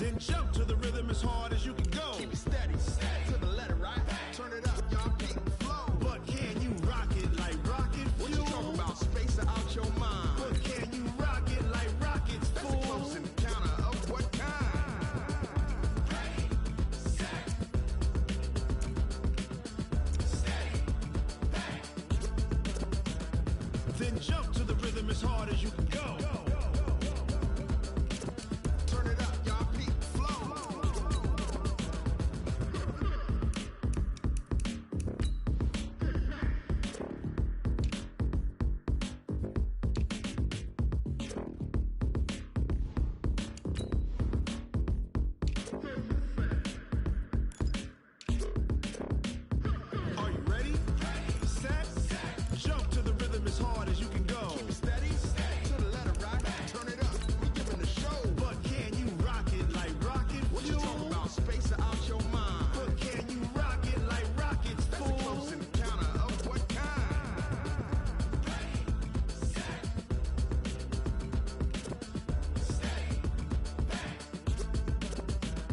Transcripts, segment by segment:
Then jump to the rhythm as hard as you can go. Keep it steady, steady to the letter, right? Turn it up, y'all keep the flow. But can you rock it like rocket fuel? What you talking about? Space it out your mind. But can you rock it like rockets, That's fool? a close encounter of what kind? Ready, set, steady, bang. Then jump to the rhythm as hard as you can go. Turn it up, y'all keep the flow. Are you ready? Set, jump to the rhythm as hard as you can go. Keep it steady, steady to the letter, right? Turn it up, we giving a show. But can you rock it like rocket What you fuel? talking about? Space it out your mind. But can you rock it like rockets, That's a fool? close encounter of what kind? Ready, set, steady, bang.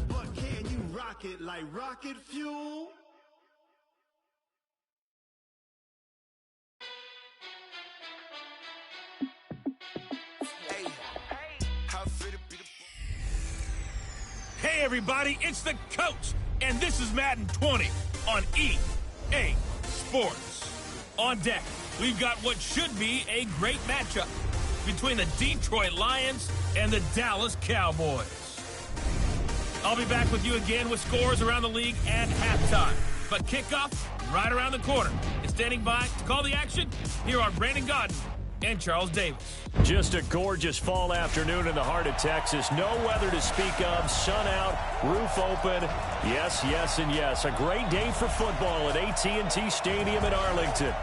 But can you rock it like rocket fuel? Hey, how fit to be the Hey everybody, it's the coach, and this is Madden 20 on EA Sports. On deck, we've got what should be a great matchup between the Detroit Lions and the Dallas Cowboys. I'll be back with you again with scores around the league at halftime. But kickoff right around the corner. And standing by to call the action, here are Brandon Godden and Charles Davis. Just a gorgeous fall afternoon in the heart of Texas. No weather to speak of. Sun out, roof open. Yes, yes, and yes. A great day for football at AT&T Stadium in Arlington.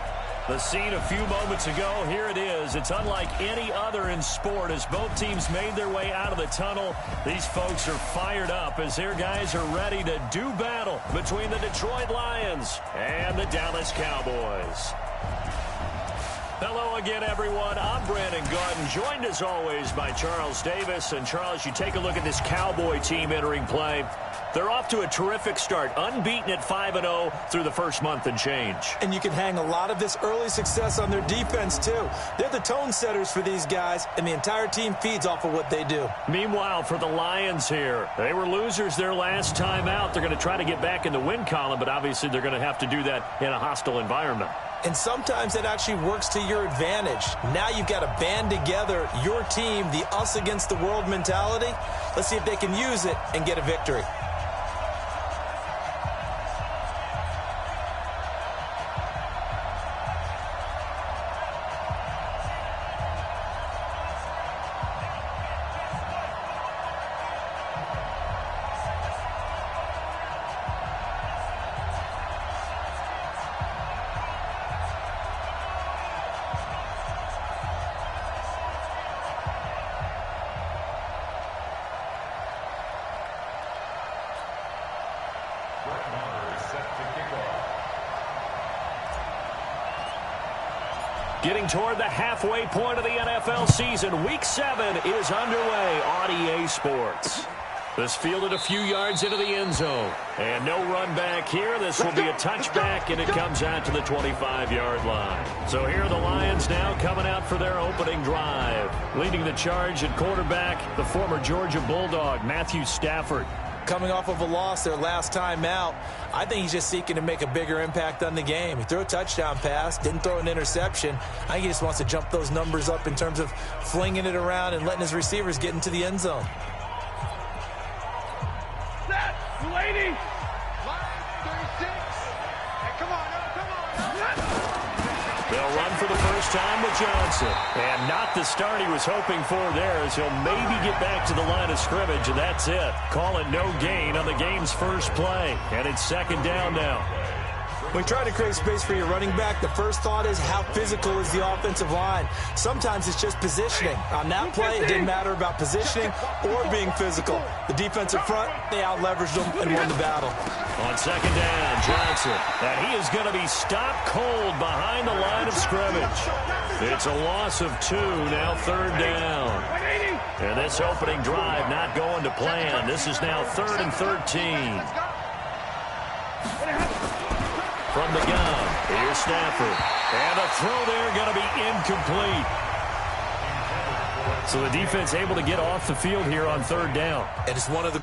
The scene a few moments ago, here it is. It's unlike any other in sport as both teams made their way out of the tunnel. These folks are fired up as their guys are ready to do battle between the Detroit Lions and the Dallas Cowboys. Hello again, everyone. I'm Brandon Godden, joined as always by Charles Davis. And Charles, you take a look at this Cowboy team entering play. They're off to a terrific start, unbeaten at 5-0 through the first month and change. And you can hang a lot of this early success on their defense, too. They're the tone setters for these guys, and the entire team feeds off of what they do. Meanwhile, for the Lions here, they were losers their last time out. They're going to try to get back in the win column, but obviously they're going to have to do that in a hostile environment. And sometimes it actually works to your advantage. Now you've got to band together your team, the us against the world mentality. Let's see if they can use it and get a victory. Getting toward the halfway point of the NFL season, Week 7 is underway on EA Sports. This fielded a few yards into the end zone. And no run back here. This will be a touchback, and it comes out to the 25-yard line. So here are the Lions now coming out for their opening drive. Leading the charge at quarterback, the former Georgia Bulldog, Matthew Stafford. Coming off of a loss their last time out, I think he's just seeking to make a bigger impact on the game. He threw a touchdown pass, didn't throw an interception. I think he just wants to jump those numbers up in terms of flinging it around and letting his receivers get into the end zone. Set, lady. Line 36. Hey, come on. They'll run for the first time with Johnson. And not the start he was hoping for there, as he'll maybe get back to the line of scrimmage, and that's it. Call it no gain on the game's first play. And it's second down now. When trying to create space for your running back, the first thought is how physical is the offensive line. Sometimes it's just positioning. On that play, it didn't matter about positioning or being physical. The defensive front, they out-leveraged them and won the battle. On second down, Johnson. And he is going to be stopped cold behind the line of scrimmage. It's a loss of 2, now third down. And this opening drive not going to plan. This is now 3rd and 13. From the gun, here's Stafford. And a throw there going to be incomplete. So the defense able to get off the field here on third down. And it's one of the...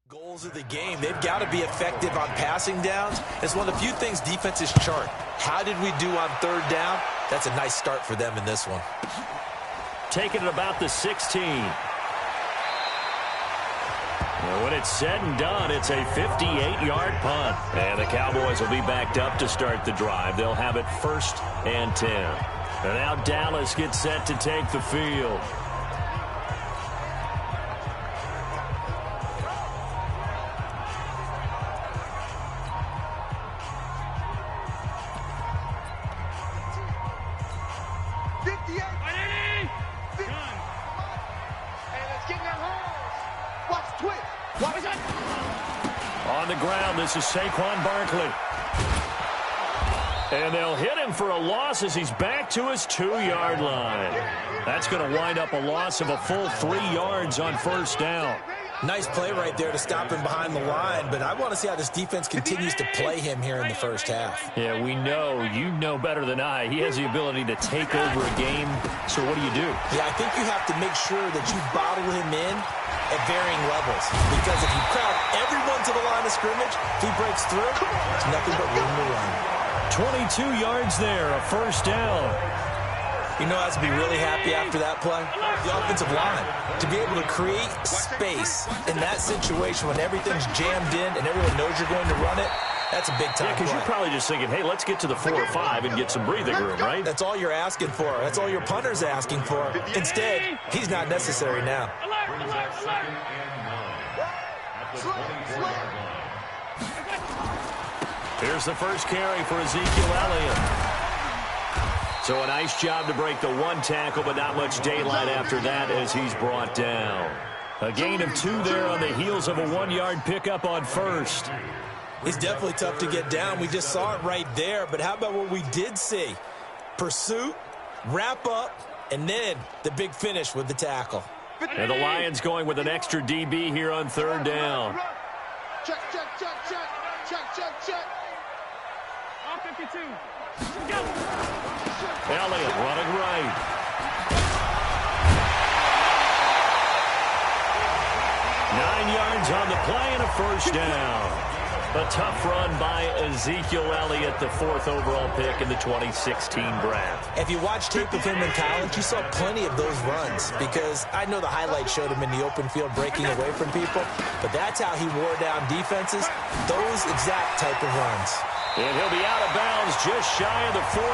goals of the game. They've got to be effective on passing downs. It's one of the few things defenses chart. How did we do on third down? That's a nice start for them in this one. Taking it about the 16. And when it's said and done, it's a 58-yard punt. And the Cowboys will be backed up to start the drive. They'll have it 1st and 10. And now Dallas gets set to take the field. On the ground, this is Saquon Barkley. And they'll hit him for a loss as he's back to his 2-yard line. That's going to wind up a loss of a full 3 yards on first down. Nice play right there to stop him behind the line, but I want to see how this defense continues to play him here in the first half. Yeah, we know. You know better than I. He has the ability to take over a game. So what do you do? Yeah, I think you have to make sure that you bottle him in at varying levels. Because if you crowd everyone to the line of scrimmage, if he breaks through, it's nothing but room to run. 22 yards there, a first down. You know, I have to be really happy after that play. The offensive line, to be able to create space in that situation when everything's jammed in and everyone knows you're going to run it, that's a big time play. Because you're probably just thinking, hey, let's get to the 4 or 5 and get some breathing room, right? That's all you're asking for. That's all your punter's asking for. Instead, he's not necessary now. Here's the first carry for Ezekiel Elliott. So a nice job to break the 1 tackle, but not much daylight after that as he's brought down. A gain of 2 there on the heels of a 1-yard pickup on first. It's definitely tough to get down. We just saw it right there, but how about what we did see? Pursuit, wrap up, and then the big finish with the tackle. And the Lions going with an extra DB here on third down. Check, check, check, check, check, check, check. All 52. Go. Elliott running right. Nine yards on the play and a first down. A tough run by Ezekiel Elliott, the 4th overall pick in the 2016 draft. If you watch tape of him in college, you saw plenty of those runs because I know the highlights showed him in the open field breaking away from people, but that's how he wore down defenses, those exact type of runs. And he'll be out of bounds just shy of the 40.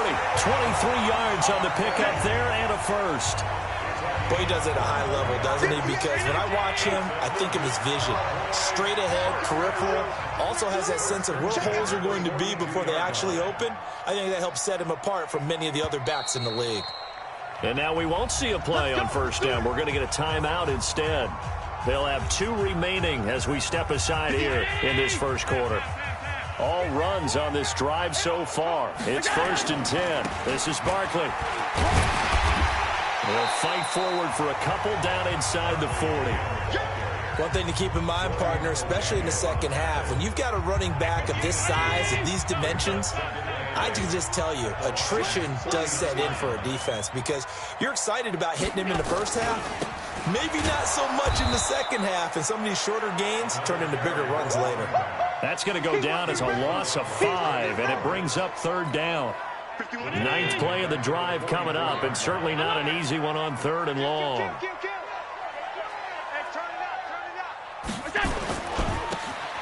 23 yards on the pickup there and a first. Boy, he does it at a high level, doesn't he? Because when I watch him, I think of his vision. Straight ahead, peripheral. Also has that sense of where holes are going to be before they actually open. I think that helps set him apart from many of the other backs in the league. And now we won't see a play on first down. We're going to get a timeout instead. They'll have 2 remaining as we step aside here in this first quarter. All runs on this drive so far. It's 1st and 10. This is Barkley. They'll fight forward for a couple down inside the 40. One thing to keep in mind, partner, especially in the second half, when you've got a running back of this size, of these dimensions, I can just tell you, attrition does set in for a defense because you're excited about hitting him in the first half. Maybe not so much in the second half, and some of these shorter gains turn into bigger runs later. That's going to go down as a loss of 5, and it brings up 3rd down. 9th play of the drive coming up, and certainly not an easy one on 3rd and long.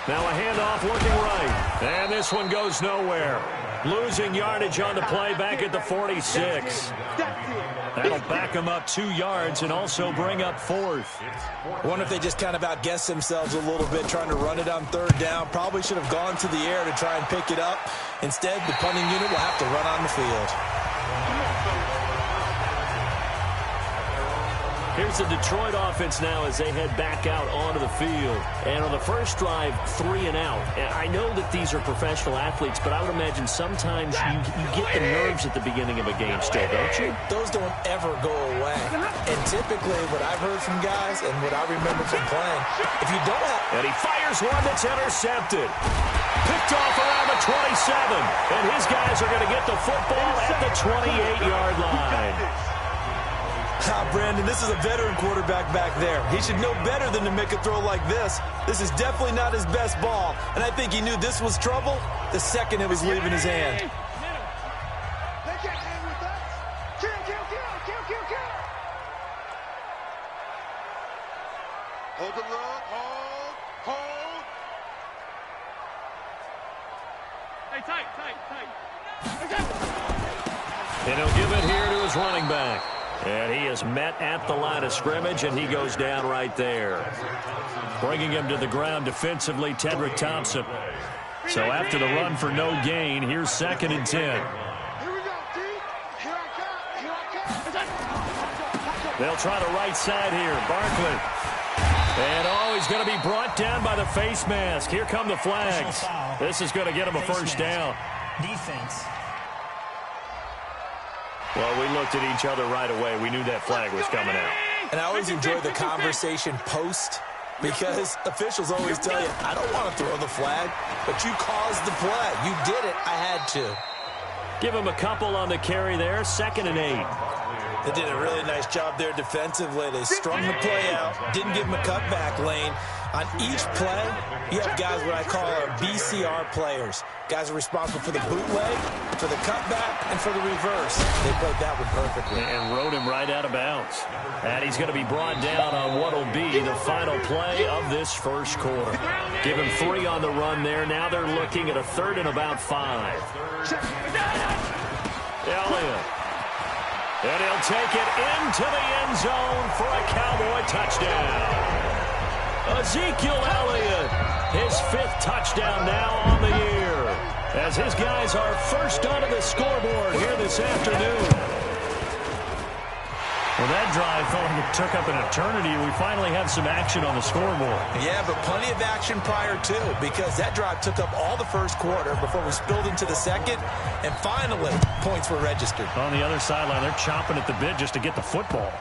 Now a handoff looking right, and this one goes nowhere. Losing yardage on the play back at the 46. That'll back them up 2 yards and also bring up 4th. I wonder if they just kind of outguessed themselves a little bit trying to run it on 3rd down. Probably should have gone to the air to try and pick it up. Instead, the punting unit will have to run on the field. Here's the Detroit offense now as they head back out onto the field. And on the first drive, 3 and out. And I know that these are professional athletes, but I would imagine sometimes you get the nerves at the beginning of a game still, don't you? Those don't ever go away. And typically what I've heard from guys and what I remember from playing, if you don't have... And he fires one that's intercepted. Picked off around the 27. And his guys are going to get the football at the 28-yard line. Brandon, this is a veteran quarterback back there. He should know better than to make a throw like this. This is definitely not his best ball, and I think he knew this was trouble the second it was leaving his hand. They can't hang with us. Kill. Hold the look. Hold. Hey, tight. And he'll give it here to his running back. And he is met at the line of scrimmage, and he goes down right there. Bringing him to the ground defensively, Tedrick Thompson. So after the run for no gain, here's 2nd and 10. Here we go, D. Here I come. They'll try the right side here. Barkley. And, he's going to be brought down by the face mask. Here come the flags. This is going to get him a first down. Defense. Well, we looked at each other right away. We knew that flag was coming out. And I always enjoy the conversation post because officials always tell you, I don't want to throw the flag, but you caused the play. You did it. I had to. Give him a couple on the carry there. 2nd and 8. They did a really nice job there defensively. They strung the play out, didn't give him a cutback lane. On each play, you have guys what I call our BCR players. Guys are responsible for the bootleg, for the cutback, and for the reverse. They played that one perfectly. And rode him right out of bounds. And he's going to be brought down on what will be the final play of this first quarter. Give him 3 on the run there. Now they're looking at a 3rd and about 5. Elliott. And he'll take it into the end zone for a Cowboy touchdown. Ezekiel Elliott, his 5th touchdown now on the year, as his guys are first onto the scoreboard here this afternoon. Well, that drive felt like it took up an eternity. We finally have some action on the scoreboard. Yeah, but plenty of action prior to, because that drive took up all the first quarter before we spilled into the second, and finally, points were registered. On the other sideline, they're chomping at the bit just to get the football.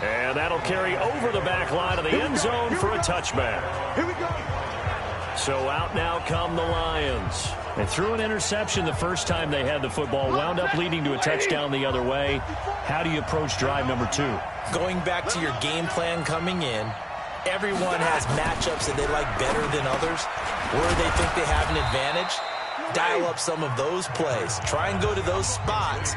And that'll carry over the back line of the end zone for a touchback. Here we go. So out now come the Lions. They threw an interception the first time they had the football, wound up leading to a touchdown the other way. How do you approach drive number 2? Going back to your game plan coming in, everyone has matchups that they like better than others, where they think they have an advantage. Dial up some of those plays. Try and go to those spots.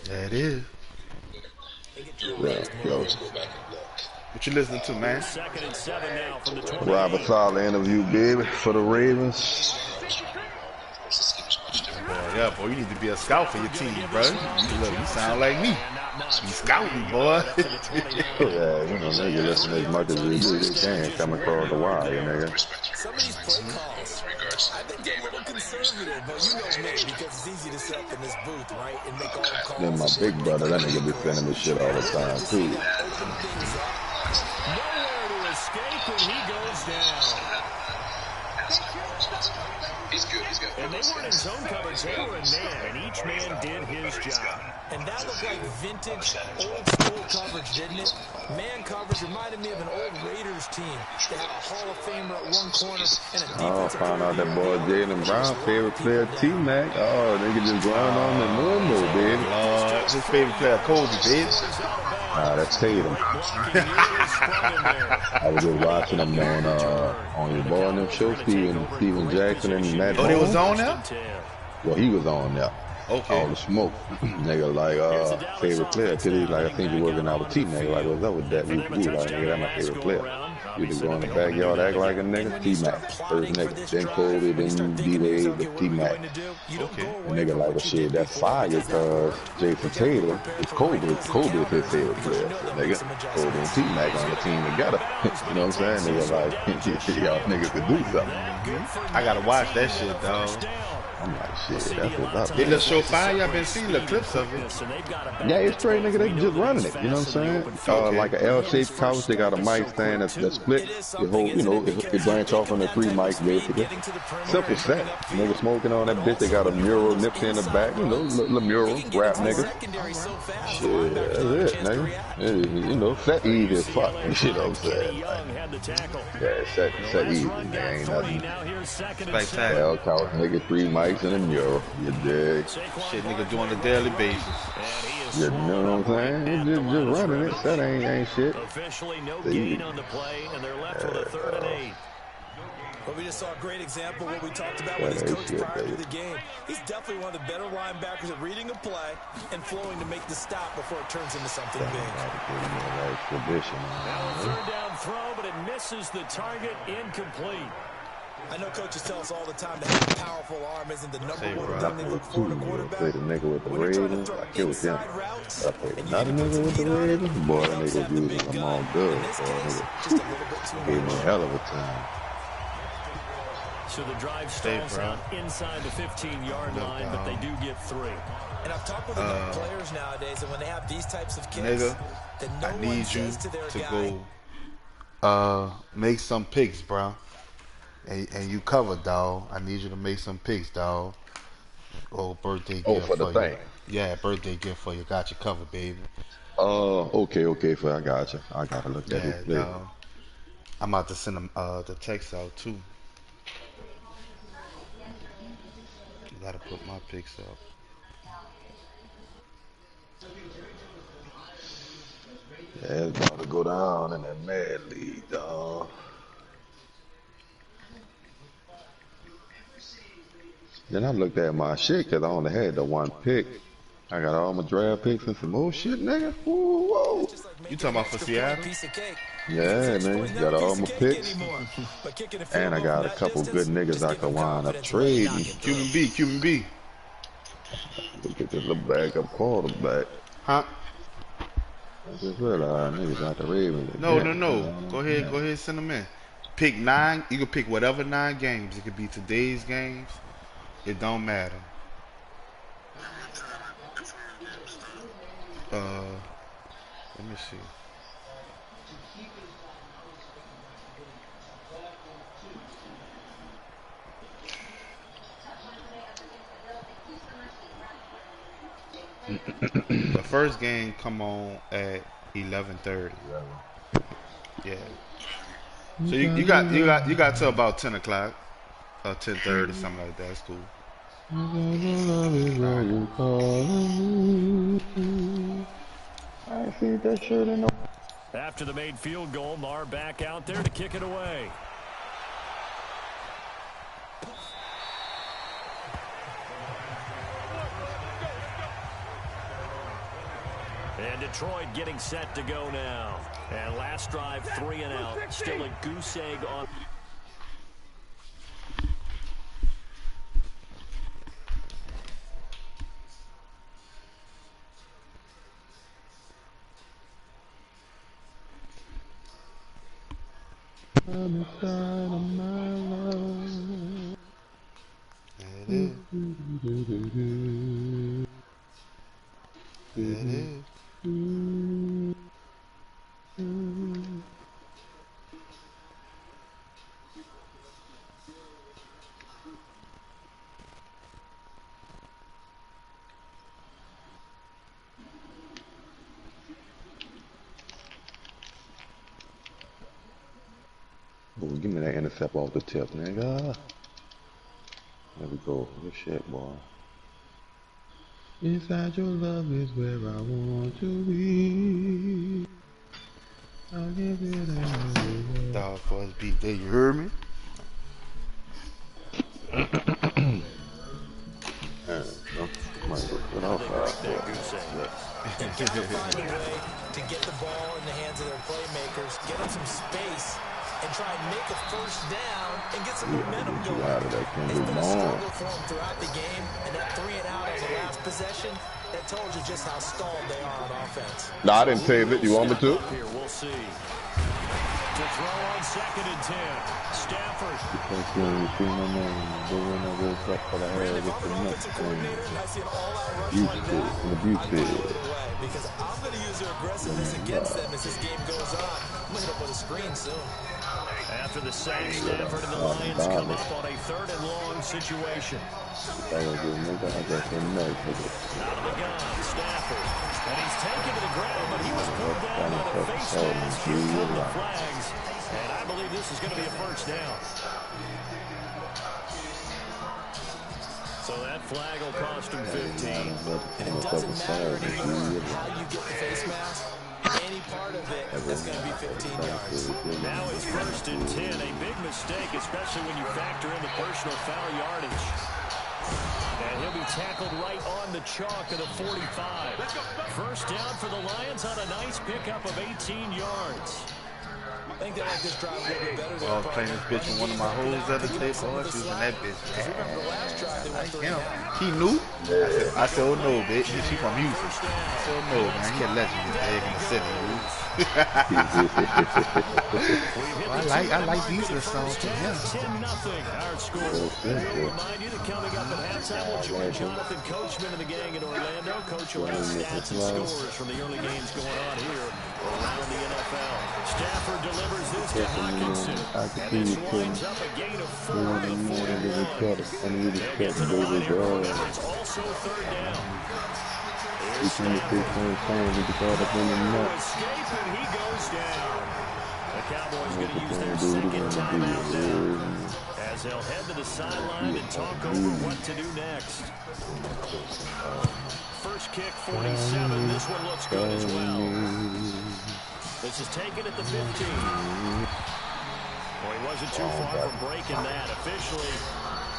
There it is. What you listening to, man? 2nd and 7 now from the 20. Rob Saleh interview, baby, for the Ravens. Yeah, boy, you need to be a scout for your team, bro. Look, you sound like me. You scouting, boy. Yeah, you know, nigga, listen as much as we do. They can't come across the wire, nigga. Some of these plays calls. I think they're a little conservative, but you know me, because it's easy to sit up in this booth, right, and make all the calls. Then my big brother, that nigga be sending me shit all the time, too. Nowhere to escape when he goes down. He's good. And they weren't in zone coverage. They were in man, and each man did his job. And that looked like vintage, old-school coverage, didn't it? Man coverage reminded me of an old Raiders team. They had a Hall of Famer at one corner and a defensive Found out that boy Jalen Brown, favorite player T-Mac. Oh, nigga just going on the normal, baby. His favorite player, Kobe, baby. That's Tatum. I was just watching them on your boy and them show, Steven Jackson and Matt. Oh, they was on there? Well, he was on there. Okay. All the smoke. Nigga like favorite player. Cause he's like, I think you're working out with T-Mac. Like, what's up with that? We like, nigga, that's my favorite player. You just go in the backyard, act like a nigga. T-Mac. First nigga. Then Kobe, then D-Day, but T-Mac. Okay. The nigga like, well, shit, that's fire, cause Jason Tatum is Kobe. Kobe is his favorite player. So, nigga, Kobe and T-Mac on the team together. You know what I'm saying? Nigga like, y'all niggas could do something. I gotta watch that shit, dog. I'm like, shit, that's what's up. It looks so fire. Y'all been seeing the clips of it. Yeah, it's straight, nigga. They just running it. You know what I'm saying? Like an L-shaped couch. They got a mic stand that's split. The whole, you know, it branch off on the 3 mics basically. Simple set. Nigga smoking on that bitch. They got a mural, Nipsey in the back. You know, little mural, rap nigga. Shit, that's it, nigga. You know, set easy as fuck. You know what I'm saying? Like, yeah, set easy. Nigga, ain't nothing. Spectacular. L couch, nigga, 3 mics and a mural. You dig? Shit, nigga, doing a daily basis. You know what I'm saying? Just running it. That ain't shit. Officially no gain on the play, and they're left with a 3rd and 8. But we just saw a great example of what we talked about with his coach prior to the game. He's definitely one of the better linebackers at reading a play and flowing to make the stop before it turns into something big. Now a 3rd down throw, but it misses the target, incomplete. I know coaches tell us all the time that having a powerful arm isn't the number one thing they look for in a quarterback. I played a nigga with the Ravens. I killed him. I played another nigga with the Ravens. Boy, that nigga was using them all good. Boy, nigga gave me a hell of a time. So the drive stalls out inside the 15-yard line, but they do get 3. And I've talked with enough players nowadays, and when they have these types of kicks, nigga, I need you to go make some picks, bro. And you covered, dog. I need you to make some picks, dog. Oh, birthday gift for the thing. Yeah, birthday gift for you. Got you covered, baby. Okay, I got you. I gotta look at it. Dog. I'm about to send them the text out too. Gotta put my picks up. Yeah, it's about to go down in that mad league, dog. Then I looked at my shit because I only had the 1 pick. I got all my draft picks and some more shit, nigga. Whoa. You talking about for Seattle? Yeah, man. Got all my picks. And I got a couple good niggas I could wind up trading. Cuban B. Look at this little backup quarterback. Huh? I just realized niggas got the Ravens. No. Go ahead, send them in. Pick 9. You can pick whatever 9 games. It could be today's games. It don't matter. Let me see. The first game come on at 11:30. Yeah. So you got till about 10 o'clock, 10:30, something like that. That's cool. I see that shirt in the. After the made field goal, Marr back out there to kick it away. And Detroit getting set to go now. And last drive, 3 and out. Still a goose egg on. I'm inside of my love. It is. It is. Oh, give me that intercept off the tip, nigga. There we go. Good shit, boy. Inside your love is where I want to be. I'll give it everything. Dog for us beat there, you heard me? Might go put off They gotta find a way to get the ball in the hands of their playmakers, get them some space, and try and make a first down and get some momentum going. out of that It's Kendrick been a Lamar. struggle for them throughout the game, and that 3 and out on the last possession, that told you just how stalled they are on offense. No, I didn't save it. You want me to? Here, we'll see. To throw on 2nd and 10. Stafford. Because you ain't seen my name. They when I woke up for the hell If with I'm the an next offensive thing. coordinator and I see an all-out rush Abuse like it. that, And I abuse go the it. other way because I'm going to use their aggressiveness against them as this game goes on. I'm going to hit up with a screen soon. After the sack, Stafford and the Lions come up on a 3rd and long situation. I don't give a nigga. I got some next nigga. Out of the gun, Stafford. And he's taken to the ground, but he was pulled down by the face mask. Here come the flags. And I believe this is going to be a first down. So that flag will cost him 15. And it doesn't matter anymore how you get the face mask. Any part of it, that's going to be 15 yards. Now it's 1st and 10. A big mistake, especially when you factor in the personal foul yardage. And he'll be tackled right on the chalk of the 45. First down for the Lions on a nice pickup of 18 yards. I think they like this drive a little bit better. I was playing this bitch in one of my holes the other day, boy. She was in that bitch. Remember the last drive they went Like 3 him. and out. He knew. I said, oh no, bitch. She from Houston. I said, oh no, man. He a legend this egg in the city, dude. I like these little songs from him. 10-0 our score. And we'll remind you that coming up at halftime, we'll join Jonathan Coachman and the gang in Orlando. Coach will have stats and scores from the early games going on here around the NFL. Stafford delivers this to Hawkinson. And this winds up a gain of 4 to 41. They'll get to the line here. Remember, it's also 3rd down. Here's Stafford. Escape, and he goes down. The Cowboys going to use their 2nd timeout now, as they'll head to the sideline and talk over what to do next. First kick, 47. This one looks good as well. This is taken at the 15. Well, he wasn't too far from breaking that. Officially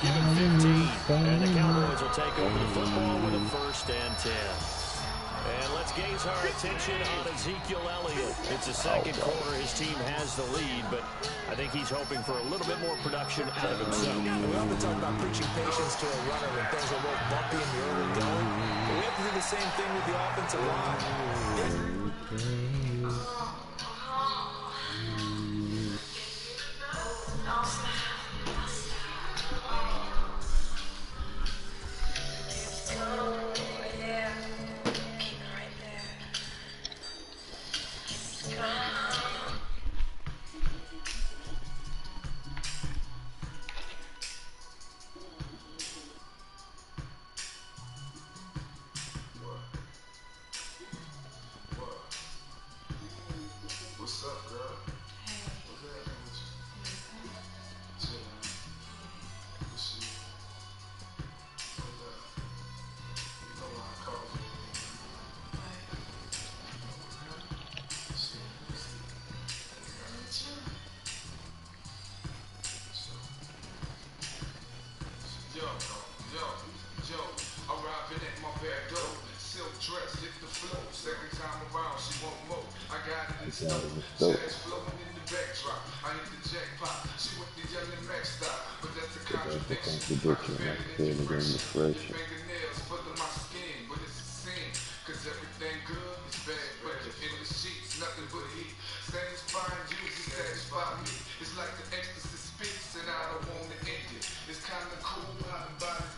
given 15. And the Cowboys will take over the football with a 1st and 10. And let's gaze our attention on Ezekiel Elliott. It's the 2nd quarter. His team has the lead, but I think he's hoping for a little bit more production out of himself. And we often talk about preaching patience to a runner when things are a little bumpy in the early going. But we have to do the same thing with the offensive line. What's up, girl? What's happening with you? Chilling. What's you? What's up? You know why I called you. Yo, arriving at my back door. Silk dress, hit the flow. Second time around, she want more. I got it in snow. Jazz flowing in the backdrop. I hit the jackpot. She with the yelling max stop. But that's a contradiction. I can feel it in your fresh. Fingernails full of my skin, but it's a sin. Cause everything good is bad. But in the sheets, nothing but heat. Satisfying you to satisfy me. It's like the ecstasy speaks, and I don't want to end it. It's kinda cool how the body's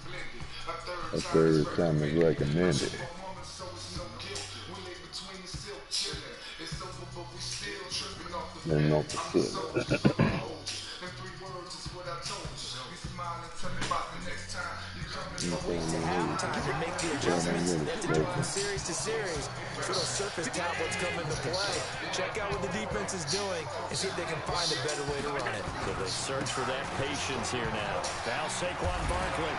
A third time is recommended. Then off the shit. Halftime to make the adjustments. They have to do it from series to series. So those surface tablets come into play. Check out what the defense is doing and see if they can find a better way to run it. So they search for that patience here now. Now Saquon Barkley.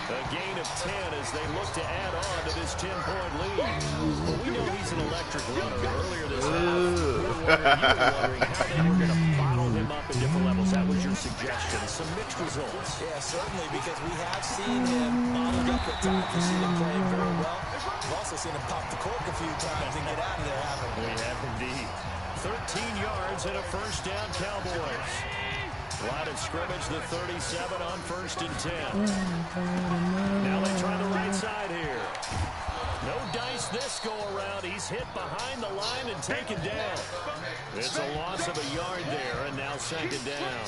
A gain of 10 as they look to add on to this 10-point lead. Well, we know he's an electric runner. Earlier this half, you were wondering how they were going to bottle him up at different levels. That was your suggestion. Some mixed results. Yeah, certainly, because we have seen him bottled up at times. We've seen him playing very well. We've also seen him pop the cork a few times and get out of there, haven't we? We have indeed. 13 yards and a first down, Cowboys. Line of scrimmage, the 37 on 1st and 10. Now they try the right side here. No dice this go around. He's hit behind the line and taken down. It's a loss of a yard there, and now 2nd down.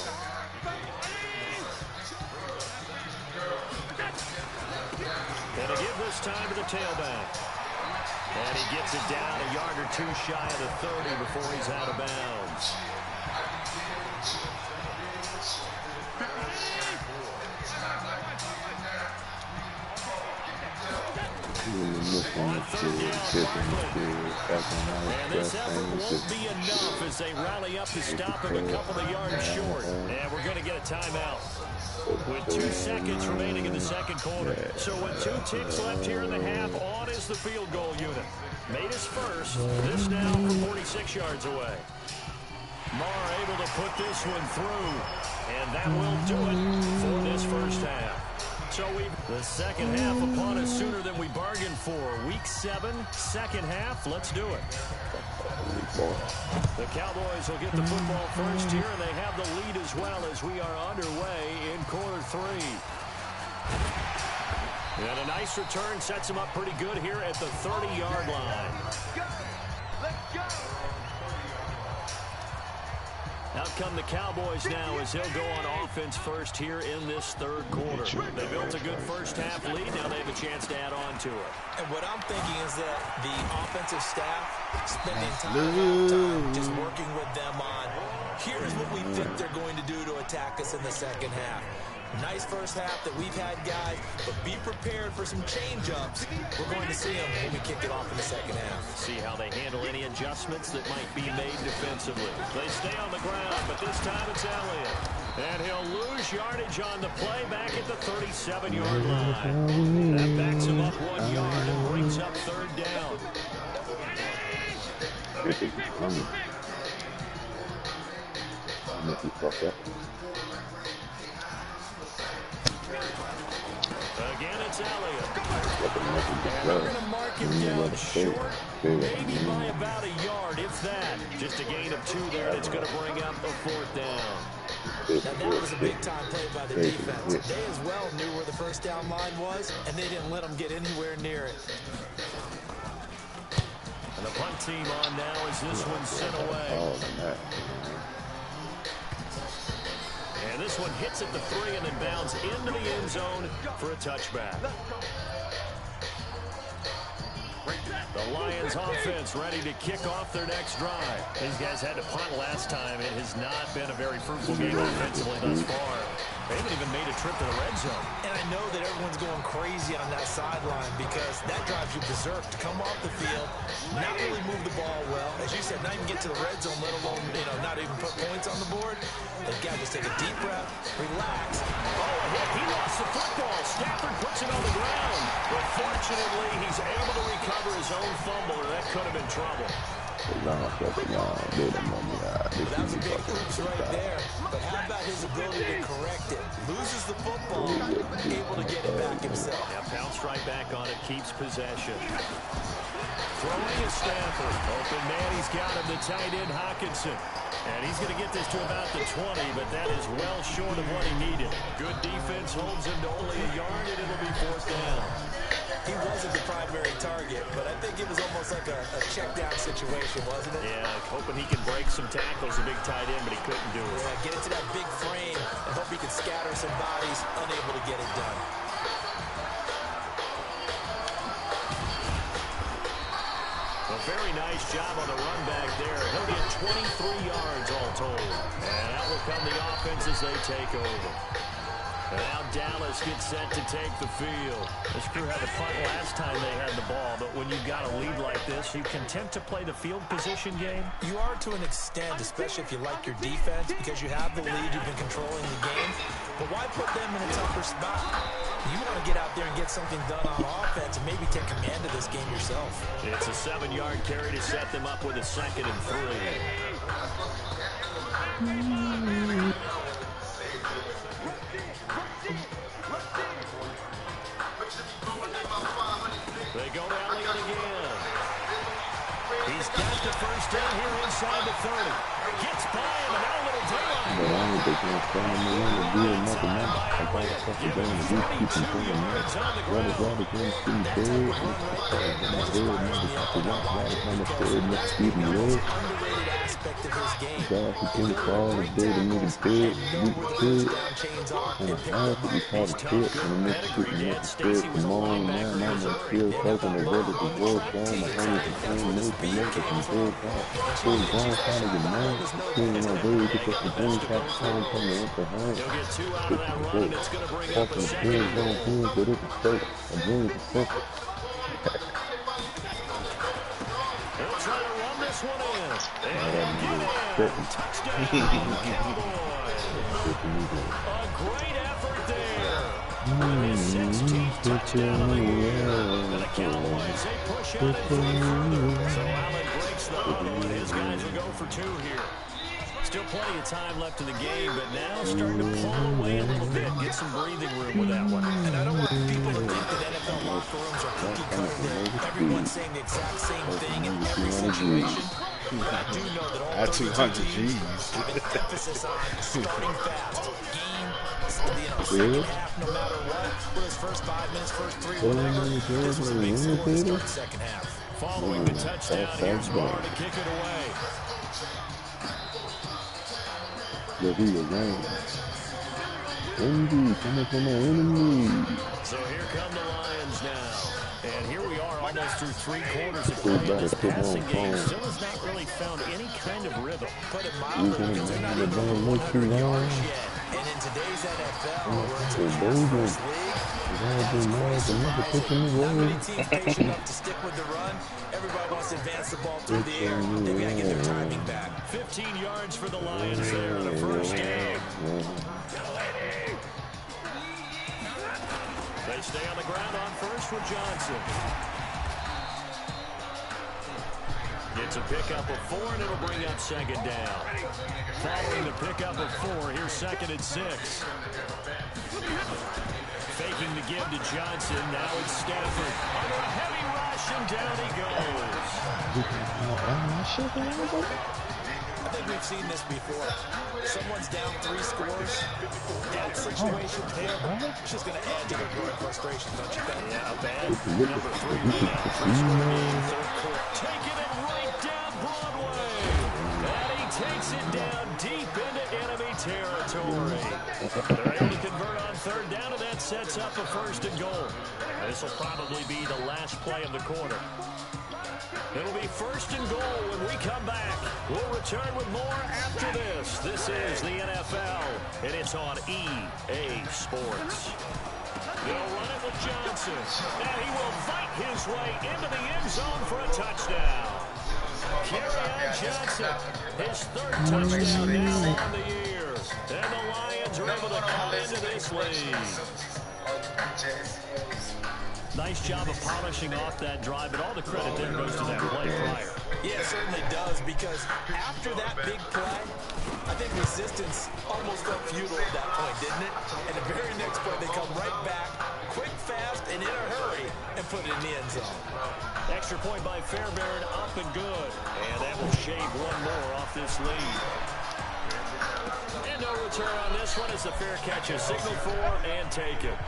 Gonna give this time to the tailback. And he gets it down a yard or two shy of the 30 before he's out of bounds. And this effort won't be enough as they rally up to stop him a couple of yards short. And we're going to get a timeout with 2 seconds remaining in the 2nd quarter. So with 2 ticks left here in the half, on is the field goal unit. Made his first. This now from 46 yards away. Marr able to put this one through. And that will do it for this first half. So the second half upon us sooner than we bargained for. Week 7, 2nd half. Let's do it. The Cowboys will get the football first here, and they have the lead as well as we are underway in quarter 3. And a nice return sets him up pretty good here at the 30-yard line. Let's go. Out come the Cowboys now as they'll go on offense first here in this 3rd quarter. They built a good first half lead. Now they have a chance to add on to it. And what I'm thinking is that the offensive staff spending time just working with them on, here's what we think they're going to do to attack us in the 2nd half. Nice first half that we've had, guys, but be prepared for some change-ups. We're going to see them when we kick it off in the 2nd half. See how they handle any adjustments that might be made defensively. They stay on the ground, but this time it's Elliott. And he'll lose yardage on the play back at the 37-yard line. That backs him up 1 yard and brings up 3rd down. Again, it's Elliott. And they're going to mark him down short, maybe by about a yard, if that. Just a gain of 2 there, and it's going to bring up a 4th down. Now, that was a big-time play by the defense. They as well knew where the first down line was, and they didn't let them get anywhere near it. And the punt team on now as this one's sent away. And this one hits at the 3 and then bounds into the end zone for a touchback. The Lions offense ready to kick off their next drive. These guys had to punt last time. It has not been a very fruitful game offensively thus far. They haven't even made a trip to the red zone. And I know that everyone's going crazy on that sideline because that drives you berserk to come off the field, not really move the ball well. As you said, not even get to the red zone, let alone, not even put points on the board. They've got to just take a deep breath, relax. Oh, he lost the football. Stafford puts it on the ground. But fortunately, he's able to recover his own fumble, or that could have been trouble. That was a big oops right there. But how about his ability to correct it? Loses the football, able to get it back himself. Yeah, bounced right back on it, keeps possession. Throwing is Stafford. Open man, he's got him, the tight end Hockenson. And he's going to get this to about the 20, but that is well short of what he needed. Good defense holds him to only a yard, and it'll be 4th down. He wasn't the primary target, but I think it was almost like a check down situation, wasn't it? Yeah, hoping he can break some tackles, a big tight end, but he couldn't do it. Yeah, get into that big frame and hope he can scatter some bodies, unable to get it done. Very nice job on the run back there. He'll get 23 yards all told. And out will come the offense as they take over. And now Dallas gets set to take the field. This crew had the punt last time they had the ball, but when you've got a lead like this, you content to play the field position game? You are to an extent, especially if you like your defense, because you have the lead, you've been controlling the game. But why put them in a tougher spot? You want to get out there and get something done on offense and maybe take command of this game yourself. It's a 7-yard carry to set them up with a 2nd and 3. They go to Elliott again. He's got the first down here inside the 30. Gets by him, and now a little daylight. But I don't think they're standing in the run to do nothing else. I got to touch it down and do keep them playing that. Rather again, see big. Aspect of his game. God, he can fall and build a nigga big, weak kid. And a half, we call the kids, and the next shit, and that's the kid. Come on, man, I'm gonna still taking the weather to work down, the homies and playing, make the niggas and big out. Still going, trying to get mad. Still, you know, very good for the game, cap, time, come to enter home. He'll get 2 out of that run, and it's going to bring up a 2nd. But it's a state, a dream is a simple. They'll try to run this one in. And get in. Touchdown, Cowboys. A great effort there. His 16th touchdown of the year. And the Cowboys, they push out in front. So Allen breaks the huddle, and his guys will go for 2 here. Still plenty of time left in the game, but now starting to pull away a little bit, get some breathing room with that one. And I don't want people to think that NFL locker rooms are cookie cutter. Everyone's saying the exact same thing in every situation. But I do know that all At 200 G's. have an emphasis on starting fast. Second half, no matter what. With his first 5 minutes, first 3, whatever. This was a big score to start the second half. Following the touchdown, here's Barr to kick it away. Yeah, he was wrong. Enemy, coming from my enemy. So here come the Lions now. And here we are almost through 3 quarters of play. This passing game still has not really found any kind of rhythm. Put it mildly, because they're not in the yards yet. And in today's NFL, where it's a first league, not many teams patient enough to stick with the run. Everybody wants to advance the ball through the air. They've got to get their timing back. 15 yards for the Lions there in the first game. They stay on the ground on first with Johnson. Gets a pickup of 4, and it'll bring up 2nd down. Following the pickup of 4, here's 2nd and 6. Faking the give to Johnson. Now it's Stafford. Under a heavy rush, and down he goes. I think we've seen this before. Someone's down 3 scores. That situation there, it's just going to add to their growing frustration, don't you think? Yeah, bad. Number 3 man. Taking it right down Broadway. And he takes it down deep into enemy territory. They're able to convert on 3rd down, and that sets up a 1st and goal. This will probably be the last play of the quarter. It'll be 1st and goal when we come back. We'll return with more after this. This is the NFL, and it's on EA Sports. They'll run it with Johnson, and he will fight his way into the end zone for a touchdown. Kerryon Johnson, his 3rd touchdown now on the year. And the Lions are able to come into this lead. Nice job of polishing off that drive, but all the credit there goes to that play prior. Yeah, it certainly does, because after that big play, I think resistance almost felt futile at that point, didn't it? And the very next play, they come right back, quick, fast, and in a hurry, and put it in the end zone. Extra point by Fairbairn, up and good. And that will shave 1 more off this lead. And no return on this one as the fair catch is signaled for and taken.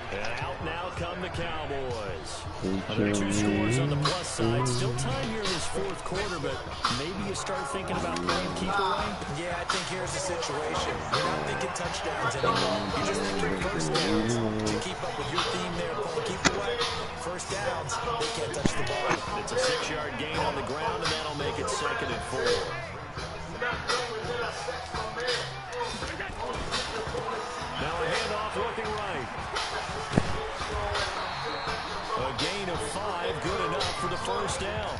And out now come the Cowboys. Another 2 scores on the plus side. Still time here in this 4th quarter, but maybe you start thinking about playing keep away. Yeah, I think here's the situation. You're not thinking get touchdowns anymore. You're just thinking first downs. To keep up with your theme there, playing keep away. First downs, they can't touch the ball. It's a 6-yard gain on the ground, and that'll make it 2nd and 4. Now a handoff looking right. A gain of 5, good enough for the first down.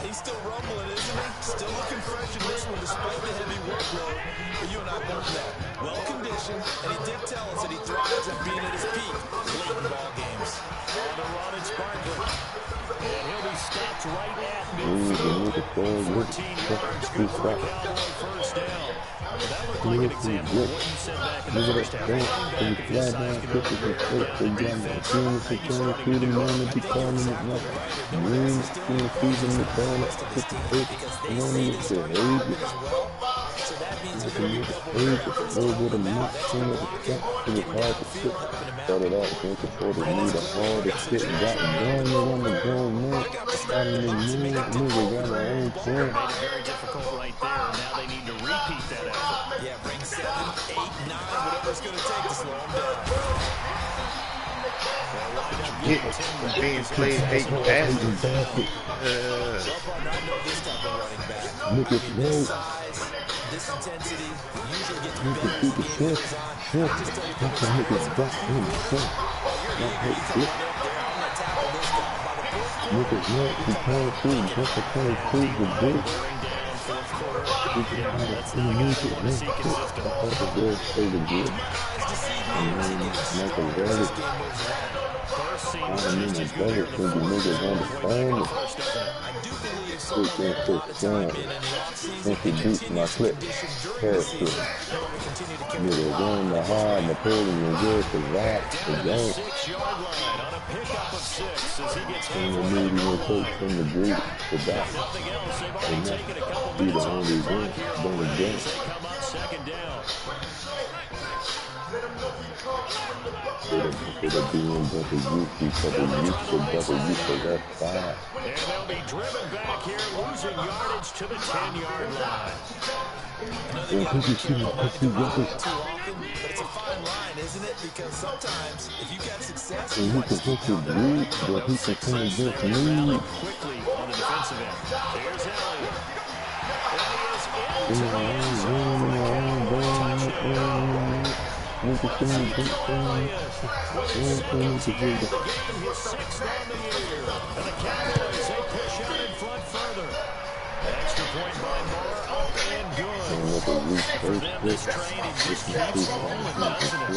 He's still rumbling, isn't he? Still looking fresh in this one despite the heavy workload. But you and I both know. Well conditioned, and he did tell us that he thrives at being at his peak late in ball games. On the run, it's Barkley. And he'll be stopped right at midfield. 14 yards, good for a Cowboy first down. That looked like an example of what you said back in the first half. Running back is just not going to be able to defense. Started out against the 40 meter hard to sit and got going on the goal, man. Starting to move, got their own point. Made it very difficult right there, and now they need to repeat that effort. Yeah, bring 7, 8, 9, whatever it's going to take to slow him down. Hit being played 8 passes. Look at those. This intensity usually gets Look at the shift. Look at that. He can't see. Just to kind of see the big. He can have it underneath it. That's it. I thought the girl played the good. And then make a relic. I mean, the brother can be niggas on the phone. First down. Introduce my clip. Character. Nigga going to hard, Napoleon good to rap, the game. 6-yard line on a pickup of 6 as he gets And the medium coach from the group to back. nothing else. They've already taken a couple Be the minutes off only the one, clock here don't already again. as they come up 2nd down. It'll be in double youth because the youth for double youth for that 5. And they'll be driven back here, losing yardage to the 10-yard line. And who can see my pussy weapons? Too often, but it's a fine line, isn't it? Because sometimes, if you got success, And he can hit your bleed, but he can come against me. Quickly on the defensive end. There's Elliott. And he is into the end zone. Look at them, Elliott with the game, his 6th on the year. And the Cowboys, they push out in front further. Extra point by Moore, up and good. For them, this train, it just keeps rolling, doesn't it?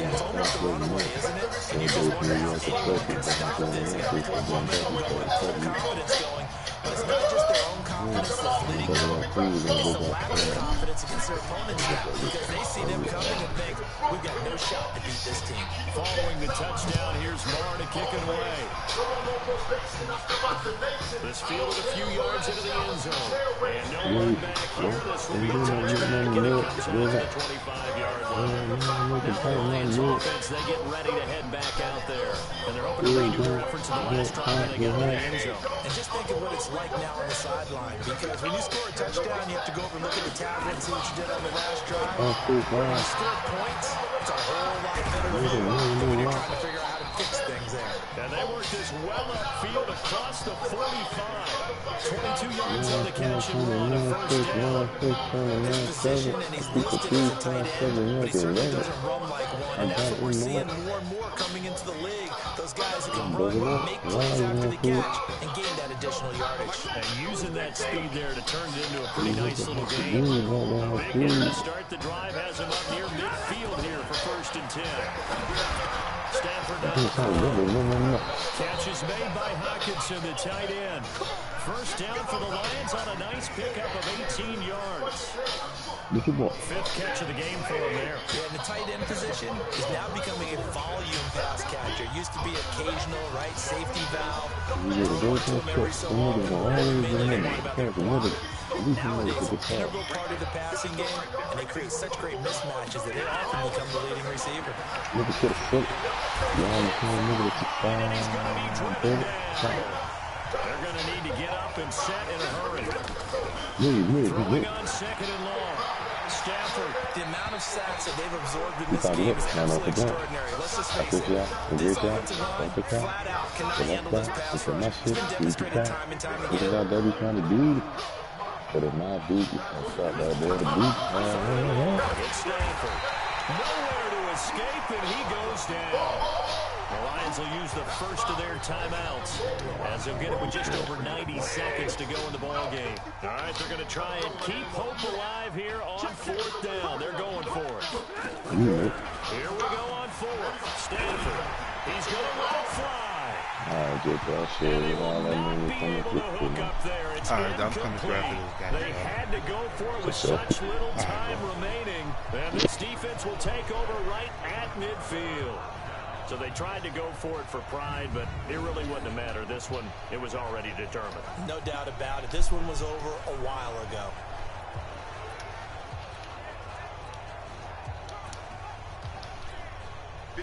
it's almost a runaway, isn't it? And you just wonder how anyone can stop this. Got to come away with full confidence going. But it's not just their own confidence that's leading them. It's the lack of confidence against their opponents now because they see them coming and think, we've got no shot to beat this team. Following the touchdown, here's Moore to kick it away. This fielded a few yards into the end zone. And no run back here. This will be a touchback, and it comes into the 25-yard line. Lions offense, they get ready to head back out there. And they're hoping to bring you a reference to the last time they got in the end zone. And just think of what it's like now on the sideline because when you score a touchdown, you have to go over and look at the tablet and see what you did on the last drive. When you score points, it's a whole lot better than when you're trying to figure out how to fix things there. And they work this well upfield across the 45. 22 yards on the catch and run, a first down. Position, and he's listed as a tight end, but he certainly doesn't run like one, and that's what we're seeing more and more coming into the league. Those guys who can run, make plays after the catch, and gain that additional yardage. And using that speed there to turn it into a pretty nice little game. Big hit to start the drive has him up near midfield here for 1st and 10. Stanford down. Catch is made by Hawkinson, the tight end. First down for the Lions on a nice pickup of 18 yards. 5th catch of the game for him there. Yeah, and the tight end position is now becoming a volume pass catcher. It used to be occasional, right, safety valve. Throw it to him every so often. Nowadays, an integral part of the passing game, and they create such great mismatches that they often become the leading receiver. And he's going to be driven down. They're going to need to get up and set in a hurry. Throwing on 2nd and long. Stafford. The amount of sacks that they've absorbed in this game is absolutely extraordinary. Let's just face it. This offensive line flat out cannot handle this pass rush. It's been demonstrated time and time again. What that be trying to do? But if not, dude, you can stop that boy to beat. It's Stafford. Nowhere to escape, and he goes down. The Lions will use the first of their timeouts as they'll get it with just over 90 seconds to go in the ballgame. All right, they're going to try and keep hope alive here on 4th down. They're going for it. Here we go on 4th. Stafford. He's going to let it fly. Alright, get that shit. And he will not be able to hook up there. It's Alright, I'm coming incomplete. after this guy. They had to go for it with such little time remaining. And this defense will take over right at midfield. So they tried to go for it for pride, but it really wouldn't have mattered. This one, it was already determined. No doubt about it. This one was over a while ago.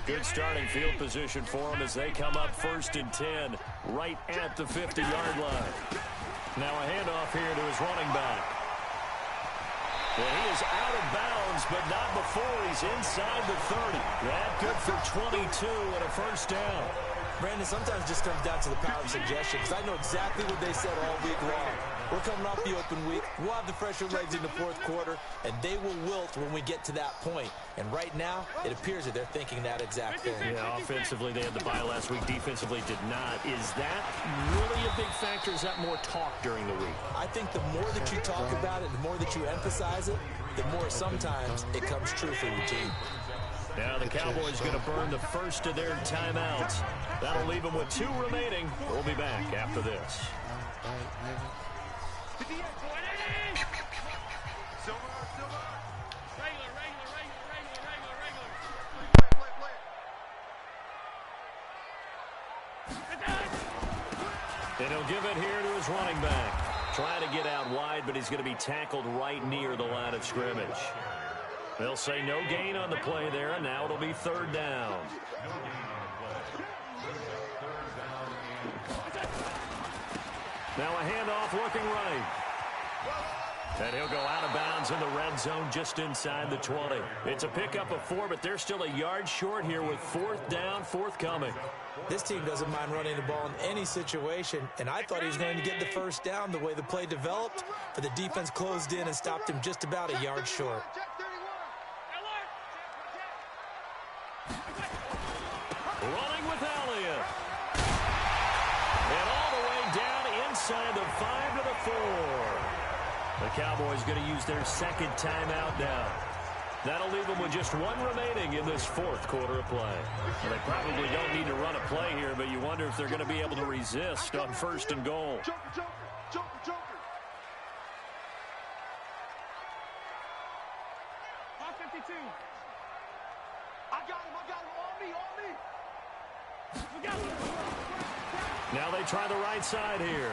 Good starting field position for them as they come up 1st and 10, right at the 50-yard line. Now a handoff here to his running back. And he is out of bounds, but not before he's inside the 30. That good for 22 and a 1st down. Brandon, sometimes it just comes down to the power of suggestion, because I know exactly what they said all week long. We're coming off the open week. We'll have the fresher legs in the 4th quarter, and they will wilt when we get to that point. And right now, it appears that they're thinking that exact thing. Yeah, offensively, they had the bye last week. Defensively, did not. Is that really a big factor? Is that more talk during the week? I think the more that you talk about it, the more that you emphasize it, the more sometimes it comes true for your team. Now the Cowboys going to burn the first of their timeouts. That'll leave them with 2 remaining. We'll be back after this. And he'll give it here to his running back. Trying to get out wide, but he's going to be tackled right near the line of scrimmage. They'll say no gain on the play there, and now it'll be 3rd down. Now a handoff looking right. And he'll go out of bounds in the red zone just inside the 20. It's a pickup of 4, but they're still a yard short here with 4th down forthcoming. This team doesn't mind running the ball in any situation, and I thought he was going to get the 1st down the way the play developed, but the defense closed in and stopped him just about a yard short. Running with Elliott. And all the way down inside the 5 to the 4. The Cowboys going to use their 2nd timeout now. That'll leave them with just 1 remaining in this 4th quarter of play. Well, they probably don't need to run a play here, but you wonder if they're going to be able to resist on 1st and goal. Joker. Hawk 52. I got him, on me. Now they try the right side here.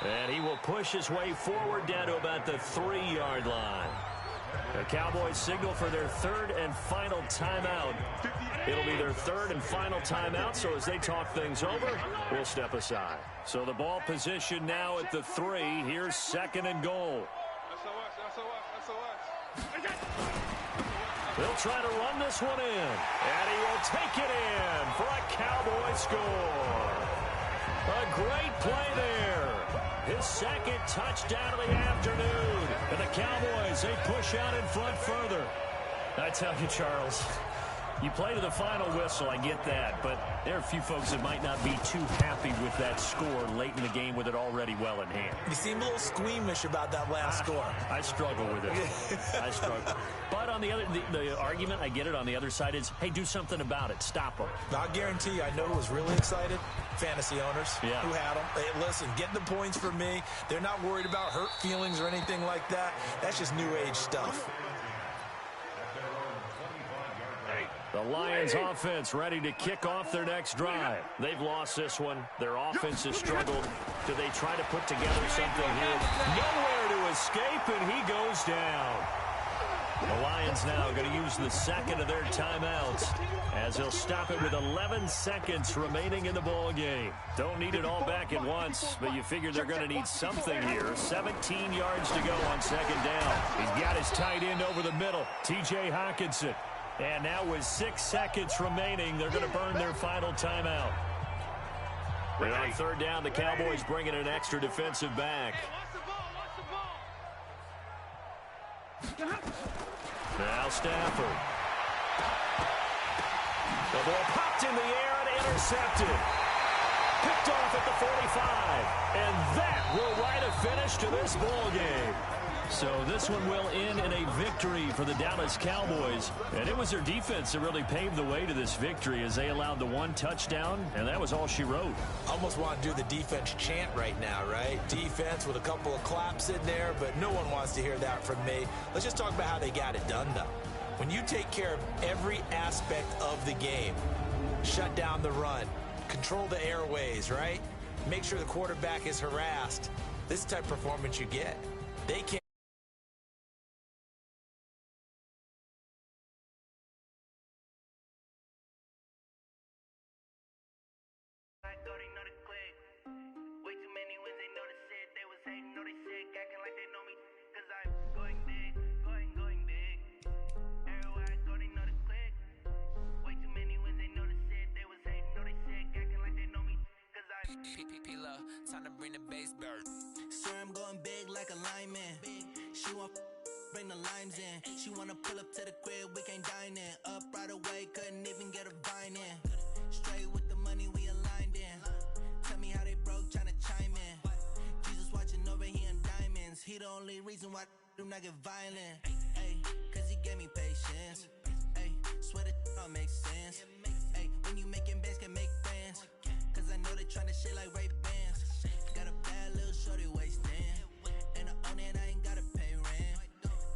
And he will push his way forward down to about the 3-yard line. The Cowboys signal for their 3rd and final timeout. It'll be their 3rd and final timeout, so as they talk things over, we'll step aside. So the ball position now at the 3. Here's 2nd and goal. They'll try to run this one in, and he will take it in for a Cowboy score. A great play there. His 2nd touchdown of the afternoon. And the Cowboys, they push out in front further. I tell you, Charles, you play to the final whistle, I get that, but there are a few folks that might not be too happy with that score late in the game with it already well in hand. You seem a little squeamish about that last score. I struggle with it. I struggle. But on the other, the argument, I get it, on the other side is, hey, do something about it. Stop them. I'll guarantee you, I know who was really excited. Fantasy owners who had them. Hey, listen, get the points for me. They're not worried about hurt feelings or anything like that. That's just new age stuff. The Lions offense ready to kick off their next drive. They've lost this one. Their offense has struggled. Do they try to put together something here? Nowhere to escape, and he goes down. The Lions now going to use the second of their timeouts as they'll stop it with 11 seconds remaining in the ball game. Don't need it all back at once, but you figure they're going to need something here. 17 yards to go on second down. He's got his tight end over the middle, T.J. Hockenson. And now with 6 seconds remaining, they're going to burn their final timeout. And on third down, the Cowboys bring in an extra defensive back. Now Stafford. The ball popped in the air and intercepted. Picked off at the 45. And that will write a finish to this ball game. So this one will end in a victory for the Dallas Cowboys. And it was their defense that really paved the way to this victory as they allowed the 1 touchdown, and that was all she wrote. Almost want to do the defense chant right now, right? Defense with a couple of claps in there, but no one wants to hear that from me. Let's just talk about how they got it done, though. When you take care of every aspect of the game, shut down the run, control the airways, right? Make sure the quarterback is harassed. This type of performance you get. They can't. Time to bring the bass bird. Sir, I'm going big like a lineman. She want bring the limes in. She wanna pull up to the crib, we can't dine in. Up right away, couldn't even get a vine in. Straight with the money we aligned in. Tell me how they broke, tryna chime in. Jesus watching over here in diamonds. He the only reason why do not get violent. Ay, cause he gave me patience. Ay, swear that don't make sense. Ay, when you making bands can make friends. Cause I know they tryna shit like Ray Bans. Got a bad little shorty wasting. And I own it, I ain't gotta pay rent.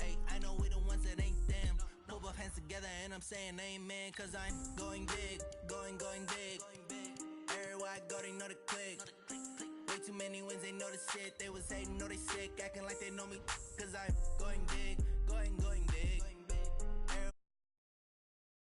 Ay, I know we the ones that ain't them. Pull both hands together and I'm saying amen. Cause I'm going big, going big. Everywhere I go, they know the click. Way too many wins, they know the shit. They was hating, know they sick, acting like they know me. Cause I'm going